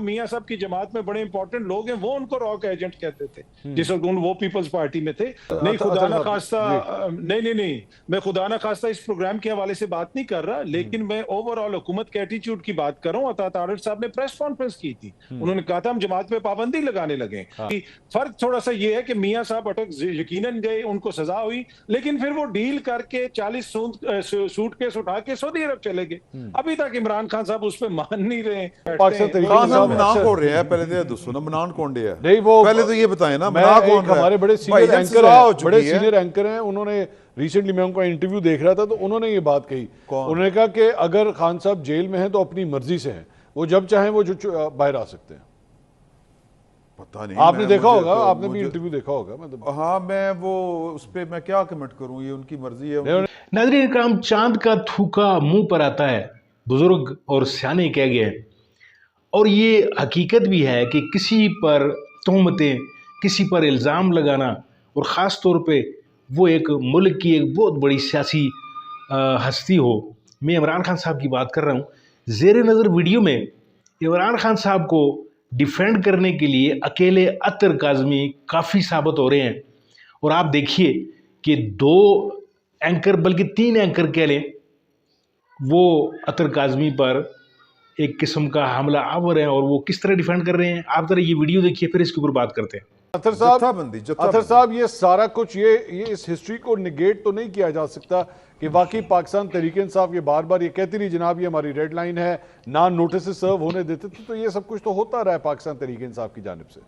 میاں صاحب کی جماعت میں بڑے امپورٹنٹ لوگ ہیں وہ ان کو راک ایجنٹ کہتے تھے جس وقت وہ پیپلز پارٹی میں تھے. نہیں خدا نہ خواستہ نہیں میں خدا نہ خواستہ اس پروگرام کے حوالے سے بات نہیں کر رہا, لیکن میں اوور آل حکومت کے ایٹیچیوڈ کی بات کر رہا ہوں. عطا طارق صاحب نے پریس کانفرنس کی تھی, انہوں نے کہا تھا ہم جماعت پہ پابندی لگانے لگے. فرق تھوڑا سا یہ ہے کہ میاں صاحب اٹک یقیناً گئے, ان کو سزا ہوئی, لیکن پھر وہ ڈیل کر کے 40 سوٹ کیس اٹھا کے سعودی عرب چلے گئے. ابھی تک عمران خان صاحب اس پہ مان نہیں رہے. منان کون رہے ہیں پہلے دے دسو نا, منان کون رہے ہیں پہلے تو یہ بتائیں نا. ہمارے بڑے سینئر اینکر ہیں, انہوں نے ریسنٹلی میں ان کا انٹرویو دیکھ رہا تھا تو انہوں نے یہ بات کہی. انہوں نے کہا کہ اگر خان صاحب جیل میں ہیں تو اپنی مرضی سے ہیں, وہ جب چاہیں وہ باہر آ سکتے ہیں. پتہ نہیں, آپ نے دیکھا ہوگا, آپ نے بھی انٹرویو دیکھا ہوگا. ہاں میں وہ اس پہ میں کیا کمنٹ کروں, یہ ان کی مرضی ہے. ناظرین اکرام, چاند کا تھوکا منہ پر آتا ہے, بزرگ اور سیانے کہہ گئے. اور یہ حقیقت بھی ہے کہ کسی پر تہمتیں, کسی پر الزام لگانا, اور خاص طور پہ وہ ایک ملک کی ایک بہت بڑی سیاسی ہستی ہو. میں عمران خان صاحب کی بات کر رہا ہوں. زیر نظر ویڈیو میں عمران خان صاحب کو ڈیفینڈ کرنے کے لیے اکیلے عطر کاظمی کافی ثابت ہو رہے ہیں. اور آپ دیکھیے کہ 2 اینکر بلکہ 3 اینکر کہہ لیں, وہ عطر کاظمی پر ایک قسم کا حملہ آور ہے, اور وہ کس طرح ڈیفینڈ کر رہے ہیں. آپ ذرا یہ ویڈیو دیکھیے پھر اس کے اوپر بات کرتے ہیں. اطہر صاحب, یہ سارا کچھ یہ اس ہسٹری کو نگیٹ تو نہیں کیا جا سکتا کہ واقعی پاکستان تحریک انصاف یہ بار بار یہ کہتی رہی جناب یہ ہماری ریڈ لائن ہے, نہ نوٹس سرو ہونے دیتے تھے, تو یہ سب کچھ تو ہوتا رہا ہے پاکستان تحریک انصاف کی جانب سے.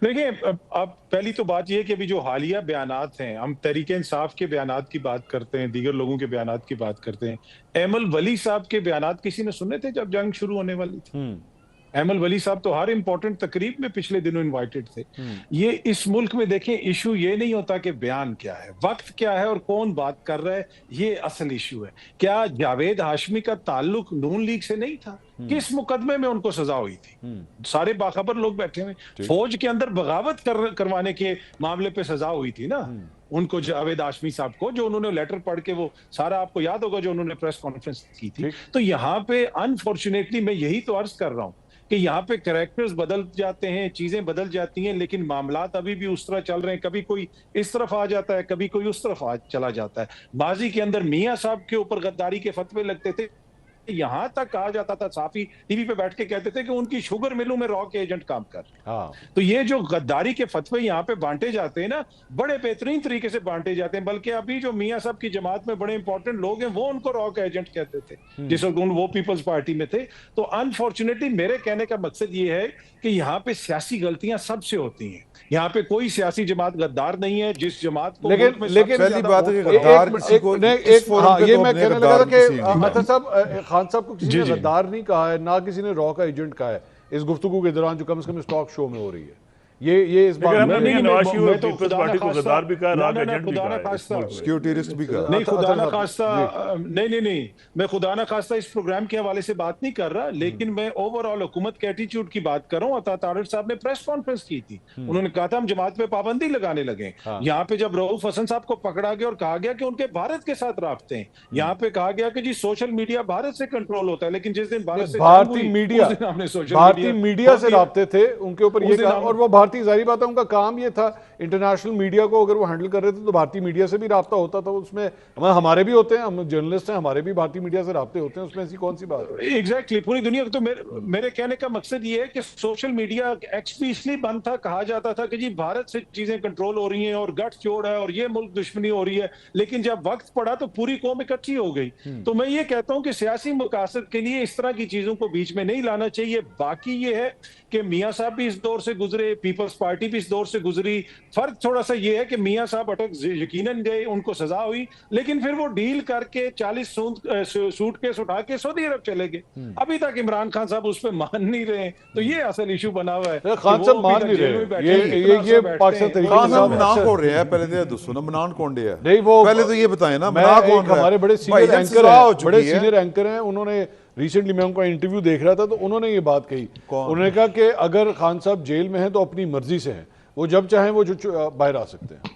دیکھیں, اب پہلی تو بات یہ ہے کہ ابھی جو حالیہ بیانات ہیں, ہم تحریک انصاف کے بیانات کی بات کرتے ہیں, دیگر لوگوں کے بیانات کی بات کرتے ہیں. ایمل ولی صاحب کے بیانات کسی نے سنے تھے جب جنگ شروع ہونے والی تھی؟ ایمل ولی صاحب تو ہر امپورٹنٹ تقریب میں پچھلے دنوں انوائٹڈ تھے. یہ اس ملک میں دیکھیں ایشو یہ نہیں ہوتا کہ بیان کیا ہے, وقت کیا ہے اور کون بات کر رہا ہے, یہ اصل ایشو ہے. کیا جاوید ہاشمی کا تعلق نون لیگ سے نہیں تھا؟ کس مقدمے میں ان کو سزا ہوئی تھی؟ سارے باخبر لوگ بیٹھے ہوئے. فوج کے اندر بغاوت کروانے کے معاملے پہ سزا ہوئی تھی نا ان کو, جاوید ہاشمی صاحب کو, جو انہوں نے لیٹر پڑھ کے وہ سارا آپ کو یاد ہوگا جو انہوں نے پریس کانفرنس کی تھی. تو یہاں پہ انفارچونیٹلی میں یہی تو عرض کر رہا ہوں کہ یہاں پہ کریکٹرز بدل جاتے ہیں, چیزیں بدل جاتی ہیں, لیکن معاملات ابھی بھی اس طرح چل رہے ہیں. کبھی کوئی اس طرف آ جاتا ہے, کبھی کوئی اس طرف چلا جاتا ہے. ماضی کے اندر میاں صاحب کے اوپر غداری کے فتوے لگتے تھے, یہاں تک کہا جاتا تھا, صحافی ٹی وی پہ بیٹھ کے کہتے تھے کہ ان کی شوگر ملوں میں راک ایجنٹ کام کر. تو یہ جو غداری کے فتوے یہاں پہ بانٹے جاتے ہیں نا, بڑے بہترین طریقے سے بانٹے جاتے ہیں. بلکہ ابھی جو میاں صاحب کی جماعت میں بڑے امپورٹنٹ لوگ ہیں وہ ان کو راک ایجنٹ کہتے تھے جس وقت وہ پیپلز پارٹی میں تھے. تو انفارچونیٹلی میرے کہنے کا مقصد یہ ہے کہ یہاں پہ سیاسی غلطیاں سب سے ہوتی ہیں. یہاں پہ کوئی سیاسی جماعت غدار نہیں ہے. جس جماعت کو لیکن پہلی بات ہے کہ غدار کسی کو یہ میں کہنے لگا تھا کہ عطہر صاحب, خان صاحب کو کسی نے غدار نہیں کہا ہے, نہ کسی نے راک ایجنٹ کہا ہے اس گفتگو کے دوران جو کم از کم اس ٹاک شو میں ہو رہی ہے. یہ اس بات میں نواز شریف اور پیپلز پارٹی کو غدار بھی کہا, راک ایجنٹ بھی کہا, سیکیورٹی رسک بھی کہا. نہیں خدا نہ خواستہ نہیں میں خدا نہ خواستہ اس پروگرام کے حوالے سے بات نہیں کر رہا, لیکن میں اوور آل حکومت کے ایٹیچیوڈ کی بات کر رہا ہوں. عطا طارق صاحب نے پریس کانفرنس کی تھی, انہوں نے کہا تھا ہم جماعت پہ پابندی لگانے لگے. یہاں پہ جب رؤوف حسن صاحب کو پکڑا گیا اور کہا گیا کہ ان کے بھارت کے ساتھ رابطے ہیں, یہاں پہ کہا گیا کہ جی سوشل میڈیا بھارت سے کنٹرول ہوتا ہے, لیکن جس دن بھارتی میڈیا سے رابطے تھے ان کے اوپر یہ کہا, اور وہ بھارتی ظاہری بات ہے ان کا کام یہ تھا انٹرنیشنل میڈیا کو اگر وہ ہینڈل کر رہے تھے تو بھارتی میڈیا سے بھی رابطہ ہوتا تھا. اس میں ہمارے بھی ہوتے ہیں, ہم جرنلسٹ ہیں, ہمارے بھی بھارتی میڈیا سے رابطے ہوتے ہیں, اس میں ایسی کون سی بات ہے؟ ایگزیکٹلی پوری دنیا. تو میرے کہنے کا مقصد یہ ہے کہ سوشل میڈیا ایکس بھی اس لیے بند تھا, کہا جاتا تھا کہ جی بھارت سے چیزیں کنٹرول ہو رہی ہیں اور گٹھ جوڑ ہے اور یہ ملک دشمنی ہو رہی ہے, لیکن جب وقت پڑا تو پوری قوم اکٹھی ہو گئی. تو میں یہ کہتا ہوں کہ سیاسی مقاصد کے لیے اس طرح کی چیزوں کو بیچ میں نہیں لانا چاہیے. باقی یہ ہے کہ میاں صاحب بھی اس دور سے گزرے, پیپلز پارٹی بھی اس دور سے گزری. فرق تھوڑا سا یہ ہے کہ میاں صاحب اٹک یقیناً گئے, ان کو سزا ہوئی, لیکن پھر وہ ڈیل کر کے 40 سوٹ کیس اٹھا کے سعودی عرب چلے گئے. ابھی تک عمران خان صاحب اس پہ مان نہیں رہے. تو یہ اصل ایشو بنا ہوا ہے. خان صاحب مان نہیں رہے, یہ پاکستان تحریک انصاف منان کون رہے ہیں پہلے دے دسو نا, منان کون رہے ہیں پہلے تو یہ بتائیں نا. ہمارے بڑے سینئر اینکر ہیں, انہوں نے ریسنٹلی میں ان کا انٹرویو دیکھ رہا تھا تو انہوں نے یہ بات کہی. انہوں نے کہا کہ اگر خان صاحب جیل میں ہیں تو اپنی مرضی سے ہیں, وہ جب چاہیں وہ باہر آ سکتے ہیں.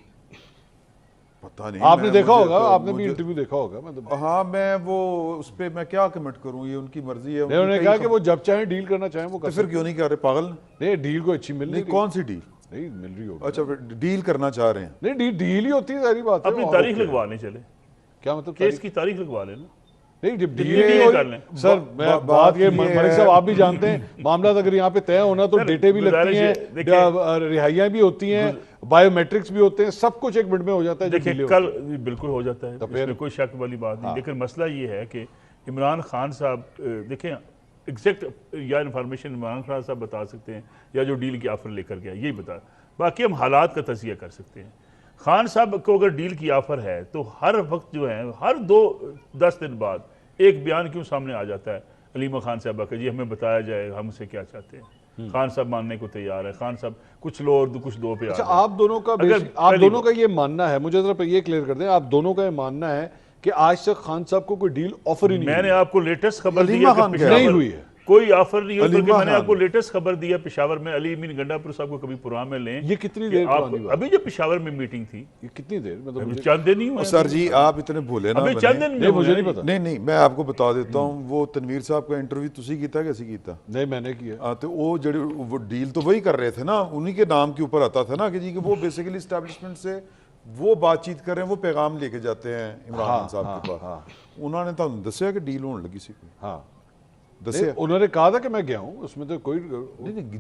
پتہ نہیں, آپ نے دیکھا ہوگا, آپ نے بھی انٹرویو دیکھا ہوگا. مطلب ہاں میں وہ اس پہ میں کیا کمنٹ کروں, یہ ان کی مرضی ہے. انہوں نے کہا کہ وہ جب چاہیں ڈیل کرنا چاہیں وہ کر پھر کیوں نہیں کر رہے, پاگل نہیں, ڈیل کو اچھی مل رہی. کون سی ڈیل نہیں مل رہی ہوگی. اچھا ڈیل کرنا چاہ رہے ہیں. نہیں ڈیل ہی ہوتی ہے, ساری بات ہے. اپنی تاریخ لگوا لیں, چلے کیا مطلب کیس کی تاریخ لگوا لیں نا. نہیں جب ڈیل کر لیں سر, میں بات یہ ملک صاحب آپ بھی جانتے ہیں معاملات اگر یہاں پہ طے ہونا تو ڈیٹے بھی لگتی ہیں, رہائیاں بھی ہوتی ہیں, بایو میٹرکس بھی ہوتے ہیں, سب کچھ ایک منٹ میں ہو جاتا ہے. دیکھیں کل بالکل ہو جاتا ہے, اس میں کوئی شک والی بات نہیں, لیکن مسئلہ یہ ہے کہ عمران خان صاحب دیکھیں ایگزیکٹ یا انفارمیشن عمران خان صاحب بتا سکتے ہیں یا جو ڈیل کی آفر لے کر گیا یہی بتا, باقی ہم حالات کا تجزیہ کر سکتے ہیں. خان صاحب کو اگر ڈیل کی آفر ہے تو ہر وقت جو ہے ہر 2-10 دن بعد ایک بیان کیوں سامنے آ جاتا ہے علیمہ خان صاحبہ کہ جی ہمیں بتایا جائے ہم سے کیا چاہتے ہیں. خان صاحب ماننے کو تیار ہے, خان صاحب کچھ لو اور کچھ دو پہ. اچھا آپ دونوں کا یہ ماننا ہے, مجھے ذرا یہ کلیئر کر دیں, آپ دونوں کا یہ ماننا ہے کہ آج تک خان صاحب کو کوئی ڈیل آفر ہی نہیں, میں نے آپ کو لیٹسٹ خبر دی نہیں ہوئی ہے, کوئی آفر نہیں ہوئی, بلکہ میں نے آپ کو لیٹسٹ خبر دیا پشاور میں علی امین گنڈا پور صاحب کو کبھی پروگرام میں لیں. یہ کتنی دیر پرانی بات, ابھی جو پشاور میں میٹنگ تھی یہ کتنی دیر, مطلب چند دن نہیں ہوئے سر جی, آپ اتنے بھولے نا, ابھی چند دن میں مجھے نہیں پتا. نہیں میں آپ کو بتا دیتا ہوں, وہ تنویر صاحب کا انٹرویو تسی کیتا کیسے کیتا؟ نہیں میں نے کیا. تو وہ ڈیل تو وہی کر رہے تھے نا, انہی کے نام کے اوپر آتا تھا نا کہ جی کہ وہ بیسیکلی اسٹیبلشمنٹ سے وہ بات چیت کر رہے ہیں, وہ پیغام لے کے جاتے ہیں عمران خان صاحب کے پاس. انہوں نے تو دسیا کہ ڈیل ہونے لگی سی کوئی. ہاں دسیا, انہوں نے کہا تھا کہ میں گیا ہوں, اس میں تو کوئی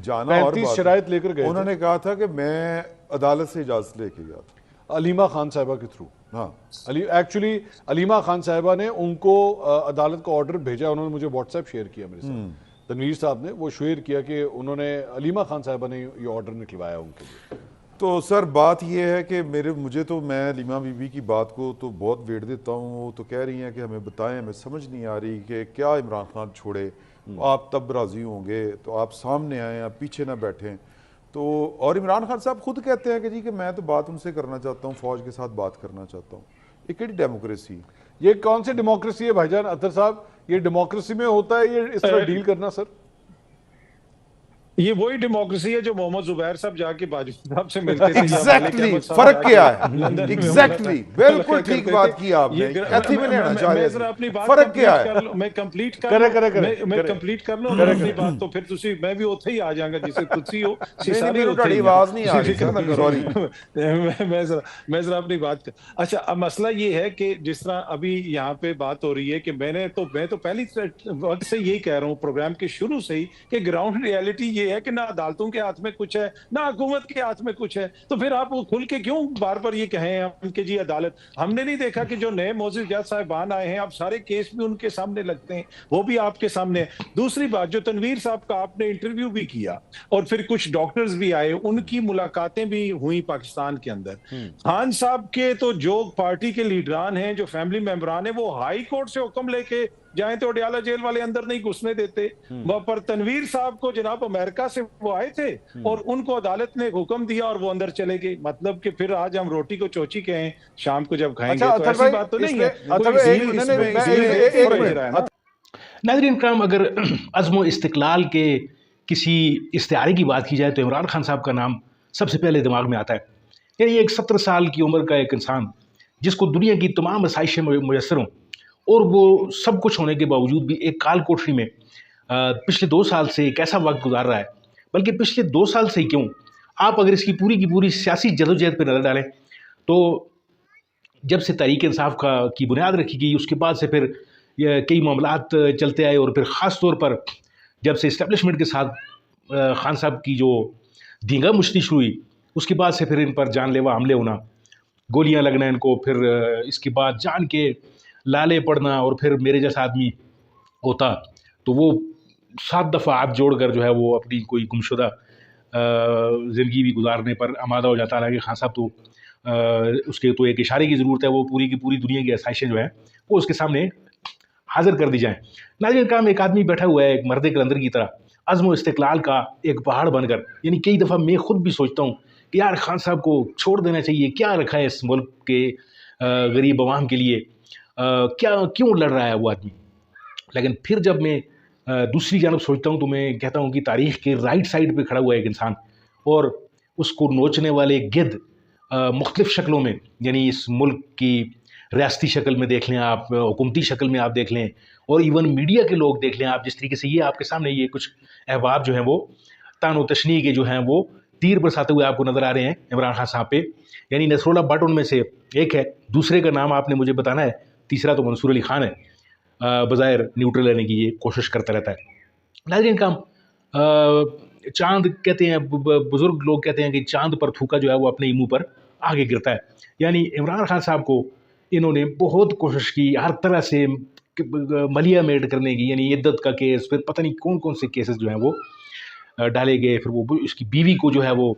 جانا اور 35 شرائط لے کر گئے. انہوں نے کہا تھا کہ میں عدالت سے اجازت لے کے گیا تھا علیمہ خان صاحبہ کے تھرو. ہاں ایکچولی علیمہ خان صاحبہ نے ان کو عدالت کا آرڈر بھیجا, انہوں نے مجھے واٹس ایپ شیئر کیا میرے ساتھ, تنویر صاحب نے وہ شیئر کیا کہ انہوں نے علیمہ خان صاحبہ نے یہ آرڈر نکلوایا ان کے لیے. تو سر بات یہ ہے کہ میں علیمہ بی بی کی بات کو تو بہت ویٹ دیتا ہوں. وہ تو کہہ رہی ہیں کہ ہمیں بتائیں, ہمیں سمجھ نہیں آ رہی کہ کیا عمران خان چھوڑے, آپ تب راضی ہوں گے تو آپ سامنے آئیں, آپ پیچھے نہ بیٹھیں. تو اور عمران خان صاحب خود کہتے ہیں کہ جی کہ میں تو بات ان سے کرنا چاہتا ہوں, فوج کے ساتھ بات کرنا چاہتا ہوں. یہ کیڑی ڈیموکریسی, یہ کون سی ڈیموکریسی ہے بھائی جان اطہر صاحب؟ یہ ڈیموکریسی میں ہوتا ہے یہ اس طرح ڈیل کرنا سر؟ یہ وہی ڈیموکریسی ہے جو محمد زبیر صاحب جا کے باجوہ صاحب سے ملتے تھے. ایگزیکٹلی فرق کیا ہے؟ ایگزیکٹلی بالکل ٹھیک بات کی آپ نے. ایتھی میں لینا چاہیے فرق کیا ہے؟ میں کمپلیٹ کر لوں اپنی بات, تو پھر تسی میں بھی اوتھے ہی آ جاؤں گا جسے تسی ہو. میری تھوڑی آواز نہیں آ رہی, سوری میں ذرا اپنی بات کر. اچھا اب مسئلہ یہ ہے کہ جس طرح ابھی یہاں پہ بات ہو رہی ہے کہ میں تو پہلی وقت سے یہی کہہ رہا ہوں پروگرام کے شروع سے ہی کہ گراؤنڈ ریئلٹی یہ ہے کہ نہ عدالتوں کے ہاتھ میں کچھ ہے نہ حکومت کے ہاتھ میں کچھ ہے. تو پھر آپ کھل کے کیوں بار بار یہ کہیں ہم کہ جی عدالت, ہم نے نہیں دیکھا کہ جو نئے معزز جج صاحبان آئے ہیں اب سارے کیس بھی ان کے سامنے لگتے ہیں, وہ بھی آپ کے سامنے. دوسری بات جو تنویر صاحب کا آپ نے انٹرویو بھی کیا اور پھر کچھ ڈاکٹرز بھی آئے, ان کی ملاقاتیں بھی ہوئی پاکستان کے اندر. خان صاحب کے تو جو پارٹی کے لیڈران ہیں, جو فیملی ممبران ہیں, وہ ہائی کورٹ سے حکم لے کے جائیں تو اڈیالہ جیل والے اندر نہیں گھسنے دیتے. پر تنویر صاحب کو جناب امریکہ سے وہ آئے تھے اور ان کو عدالت نے حکم دیا اور وہ اندر چلے گئے. مطلب کہ پھر آج ہم روٹی کو چوچی کہیں شام کو جب کھائیں گے, تو ایسی بات تو نہیں ہے. ناظرین کرام, اگر عزم و استقلال کے کسی استعارے کی بات کی جائے تو عمران خان صاحب کا نام سب سے پہلے دماغ میں آتا ہے. یعنی ایک 70 سال کی عمر کا ایک انسان جس کو دنیا کی تمام آسائشیں میسر ہوں اور وہ سب کچھ ہونے کے باوجود بھی ایک کال کوٹری میں پچھلے 2 سال سے ایک ایسا وقت گزار رہا ہے. بلکہ پچھلے 2 سال سے کیوں, آپ اگر اس کی پوری سیاسی جدوجہد پہ نظر ڈالیں تو جب سے تحریک انصاف کی بنیاد رکھی گئی اس کے بعد سے پھر کئی معاملات چلتے آئے, اور پھر خاص طور پر جب سے اسٹیبلشمنٹ کے ساتھ خان صاحب کی جو دینگا مشتی شروع ہوئی اس کے بعد سے پھر ان پر جان لیوا حملے ہونا, گولیاں لگنا ان کو, پھر اس کے بعد جان کے لالے پڑنا, اور پھر میرے جیسا آدمی ہوتا تو وہ 7 دفعہ ہاتھ جوڑ کر جو ہے وہ اپنی کوئی گمشدہ زندگی بھی گزارنے پر آمادہ ہو جاتا. حالانکہ خان صاحب تو اس کے تو ایک اشارے کی ضرورت ہے, وہ پوری کی پوری دنیا کی آسائشیں جو ہیں وہ اس کے سامنے حاضر کر دی جائیں. ناظرین کرام, ایک آدمی بیٹھا ہوا ہے ایک مرد کلندر کی طرح عزم و استقلال کا ایک پہاڑ بن کر. یعنی کئی دفعہ میں خود بھی سوچتا ہوں کہ یار خان صاحب کو چھوڑ دینا چاہیے, کیا رکھا ہے اس ملک کے غریب عوام کے لیے, کیوں لڑ رہا ہے وہ آدمی. لیکن پھر جب میں دوسری جانب سوچتا ہوں تو میں کہتا ہوں کہ تاریخ کے رائٹ سائڈ پہ کھڑا ہوا ہے ایک انسان, اور اس کو نوچنے والے گدھ مختلف شکلوں میں، یعنی اس ملک کی ریاستی شکل میں دیکھ لیں آپ، حکومتی شکل میں آپ دیکھ لیں، اور ایون میڈیا کے لوگ دیکھ لیں آپ، جس طریقے سے یہ آپ کے سامنے یہ کچھ احباب جو ہیں وہ تان و تشنیع کے جو ہیں وہ تیر برساتے ہوئے آپ کو نظر آ رہے ہیں عمران خان صاحب پہ. یعنی نصر اللہ بٹ ان میں سے ایک ہے، دوسرے کا نام آپ نے مجھے بتانا ہے، تیسرا تو منصور علی خان ہے، بظاہر نیوٹرل رہنے کی یہ کوشش کرتا رہتا ہے. ناظرین کام چاند کہتے ہیں، بزرگ لوگ کہتے ہیں کہ چاند پر تھوکا جو ہے وہ اپنے ہی منہ پر آگے گرتا ہے. یعنی عمران خان صاحب کو انہوں نے بہت کوشش کی ہر طرح سے ملیا میٹ کرنے کی، یعنی عدت کا کیس، پھر پتہ نہیں کون کون سے کیسز جو ہیں وہ ڈالے گئے، پھر وہ اس کی بیوی کو جو ہے وہ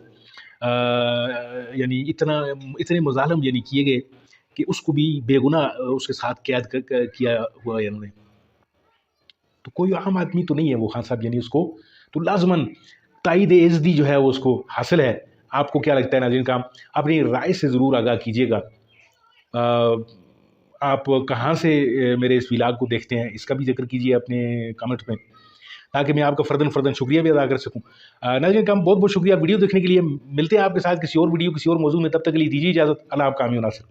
یعنی اتنے مظالم یعنی کیے گئے کہ اس کو بھی بے گناہ اس کے ساتھ قید کیا ہوا ہے انہوں نے. تو کوئی عام آدمی تو نہیں ہے وہ خان صاحب، یعنی اس کو تو لازماً تائید عزتی جو ہے وہ اس کو حاصل ہے. آپ کو کیا لگتا ہے ناظرین کام؟ اپنی رائے سے ضرور آگاہ کیجیے گا. آپ کہاں سے میرے اس ولاگ کو دیکھتے ہیں اس کا بھی ذکر کیجیے اپنے کامنٹ میں، تاکہ میں آپ کا فرداً شکریہ بھی ادا کر سکوں. ناظرین کام بہت بہت شکریہ ویڈیو دیکھنے کے لیے. ملتے ہیں آپ کے ساتھ کسی اور ویڈیو کسی اور موضوع میں، تب تک کے لیے دیجیے اجازت. اللہ آپ کا حامی و ناصر.